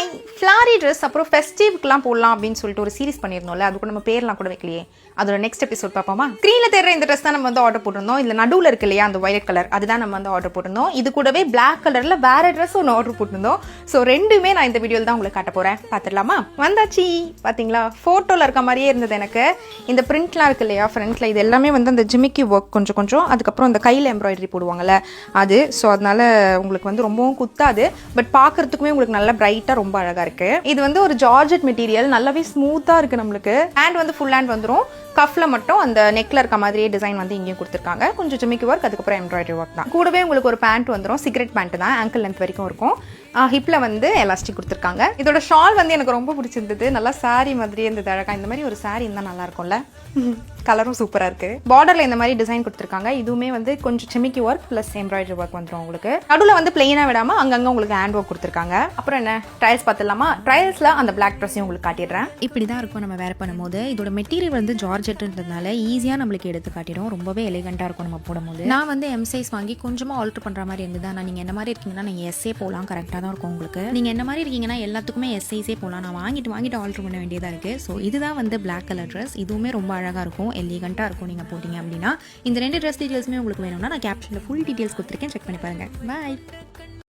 Hi, ஃப்ளாரி dress அப்புறம் ஃபெஸ்டிவ்க்குலாம் போடலாம் அப்படின்னு சொல்லிட்டு ஒரு சீரிஸ் பண்ணியிருந்தோம்ல, அது கூட நம்ம பேர்லாம் கூட வைக்கலையே. அதோட நெக்ஸ்ட் எபிசோட் பார்ப்போமா? ஸ்க்ரீனில் தெரிற இந்த ட்ரெஸ் தான் நம்ம வந்து ஆர்டர் போட்டிருந்தோம். இதில் நடுவில் இருக்கு இல்லையா அந்த ஒயிட் கலர், அதுதான் நம்ம வந்து ஆர்டர் போட்டிருந்தோம். இது கூடவே பிளாக் கலரில் வேற ட்ரெஸ் ஒன்று ஆர்டர் போட்டிருந்தோம். ஸோ ரெண்டுமே நான் இந்த வீடியோவில் தான் உங்களுக்கு காட்ட போகிறேன். பார்த்துடலாமா? வந்தாச்சு. பார்த்தீங்களா, ஃபோட்டோவில் இருக்க மாதிரியே இருந்தது எனக்கு. இந்த பிரிண்ட்லாம் இருக்கு இல்லையா ஃப்ரண்ட்டில், இது எல்லாமே வந்து அந்த ஜிமிக்கி ஒர்க் கொஞ்சம் கொஞ்சம், அதுக்கப்புறம் அந்த கையில் எம்ப்ராய்டரி போடுவாங்கல்ல அது. ஸோ அதனால உங்களுக்கு வந்து ரொம்பவும் குத்தாது, பட் பார்க்கறதுக்குமே உங்களுக்கு நல்லா பிரைட்டாக ரொம்ப அழகாக இருக்குது. இது வந்து ஒரு ஜார்ஜெட் மெட்டீரியல், நல்லாவே ஸ்மூத்தாக இருக்குது. நம்மளுக்கு ஹேண்ட் வந்து ஃபுல் ஹேண்ட் வந்துடும். கஃப்ல மட்டும் அந்த நெக்ல இருக்க மாதிரியே டிசைன் வந்து இங்கேயும் கொடுத்துருக்காங்க. கொஞ்சம் ஜிமிக்கி ஒர்க், அதுக்கப்புறம் எம்ப்ராய்டரி ஒர்க் தான். கூடவே உங்களுக்கு ஒரு பேண்ட் வந்துடும், சிகரெட் பேண்ட் தான், ஆங்கிள் லென்த் வரைக்கும் இருக்கும். ஹிப்ல வந்து எலாஸ்டிக் கொடுத்துருக்காங்க. இதோட ஷால் வந்து எனக்கு ரொம்ப பிடிச்சிருந்தது, நல்லா சாரி மாதிரியே இருந்தது, அழகா. இந்த மாதிரி ஒரு சாரி இருந்தால் நல்லா இருக்கும்ல. கலரும் சூப்பராக இருக்கு. பார்டர்ல இந்த மாதிரி டிசைன் கொடுத்துருக்காங்க. இதுவுமே வந்து கொஞ்சம் ஜிமிக்கி ஒர்க் பிளஸ் எம்ப்ராய்டரி ஒர்க் வந்துடும் உங்களுக்கு. நடுவில் வந்து பிளெயினா விடாம அங்கங்க உங்களுக்கு ஹேண்ட் ஒர்க் கொடுத்துருக்காங்க. அப்புறம் என்ன, ட்ரையல்ஸ் பார்த்துலாமா? ட்ரையல்ஸ்ல அந்த பிளாக் ட்ரெஸ்ஸையும் உங்களுக்கு காட்டிடுறேன். இப்படி தான் இருக்கும் நம்ம வேர் பண்ணும்போது. இதோட மெட்டீரியல் வந்து ஜார்ஜெட்ன்றதுனால ஈஸியாக நம்மளுக்கு எடுத்து காட்டிடும். ரொம்பவே எலிகெண்ட்டாக இருக்கும் நம்ம போடும்போது. நான் வந்து எம் சைஸ் வாங்கி கொஞ்சமாக ஆல்ட்ரு பண்ணுற மாதிரி இருந்தது. ஆனால் நீங்கள் என்ன மாதிரி இருக்கீங்கன்னா நீங்கள் எஸ்ஏ போகலாம், கரெக்டாக தான் இருக்கும் உங்களுக்கு. நீங்கள் என்ன மாதிரி இருக்கீங்கன்னா எல்லாத்துக்குமே எஸ் சைஸே போகலாம். நான் வாங்கிட்டு ஆல்ட்ரு பண்ண வேண்டியதாக இருக்குது. ஸோ இதுதான் வந்து பிளாக் கலர் ட்ரெஸ். இதுவுமே ரொம்ப அழகாக இருக்கும், எலிகெண்ட்டாக இருக்கும் நீங்கள் போட்டிங்க அப்படின்னா. இந்த ரெண்டு ட்ரெஸ் டீட்டெயில்ஸுமே உங்களுக்கு வேணும்னா நான் கேப்ஷனில் ஃபுல் டீட்டெயில்ஸ் கொடுத்துருக்கேன், செக் பண்ணி பாருங்கள். பாய்.